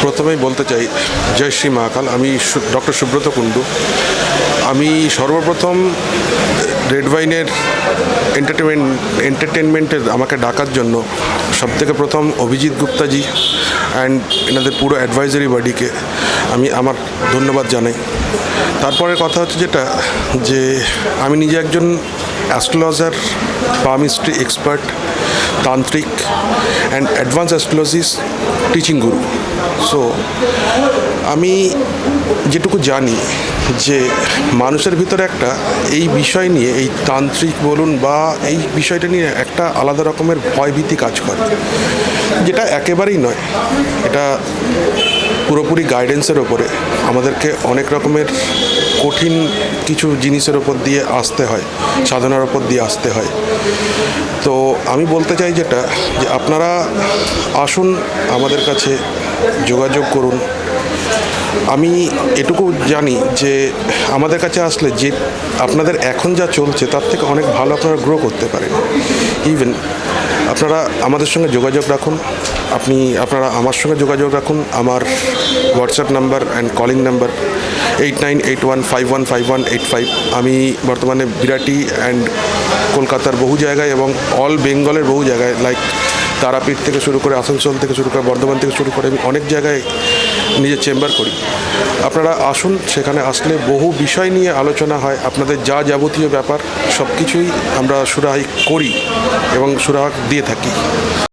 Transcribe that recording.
প্রথমেই বলতে চাই জয় শ্রী মহাকাল। আমি ডক্টর সুব্রত কুণ্ডু। আমি সর্বপ্রথম রেড ওয়াইনের এন্টারটেনমেন্টের আমাকে ডাকার জন্য সবথেকে প্রথম অভিজিৎ গুপ্তাজি অ্যান্ড এনাদের পুরো অ্যাডভাইজারি বডিকে আমি আমার ধন্যবাদ জানাই। তারপরে কথা হচ্ছে যেটা যে আমি নিজে একজন অ্যাস্ট্রোলজার, পামিস্ট্রি এক্সপার্ট, তান্ত্রিক and advance অ্যাস্ট্রোলজিস teaching Guru. So আমি যেটুকু জানি যে মানুষের ভিতরে একটা এই বিষয় নিয়ে, এই তান্ত্রিক বলুন বা এই বিষয়টা নিয়ে একটা আলাদা রকমের ভয়ভীতি কাজ করে, যেটা একেবারেই নয়। এটা পুরোপুরি গাইডেন্সের ওপরে আমাদেরকে অনেক রকমের কঠিন কিছু জিনিসের ওপর দিয়ে আসতে হয়, সাধনার ওপর দিয়ে আসতে হয়। তো আমি বলতে চাই যেটা যে আপনারা আসুন, আমাদের কাছে যোগাযোগ করুন। আমি এটুকু জানি যে আমাদের কাছে আসলে যে আপনাদের এখন যা চলছে তার থেকে অনেক ভালো আপনারা গ্রো করতে পারেন। ইভেন আপনারা আমাদের সঙ্গে যোগাযোগ রাখুন, আপনারা আমার সঙ্গে যোগাযোগ রাখুন। আমার WhatsApp number and calling number 8981515185। আমি বর্তমানে বিরাটি অ্যান্ড কলকাতার বহু জায়গায় এবং অল বেঙ্গলের বহু জায়গায়, লাইক তারাপীঠ থেকে শুরু করে, আসানসোল থেকে শুরু করে, বর্ধমান থেকে শুরু করে আমি অনেক জায়গায় নিজের চেম্বার করি। আপনারা আসুন, সেখানে আসলে বহু বিষয় নিয়ে আলোচনা হয়। আপনাদের যা যাবতীয় ব্যাপার সব কিছুই আমরা সুরাহা করি এবং সুরাহা দিয়ে থাকি।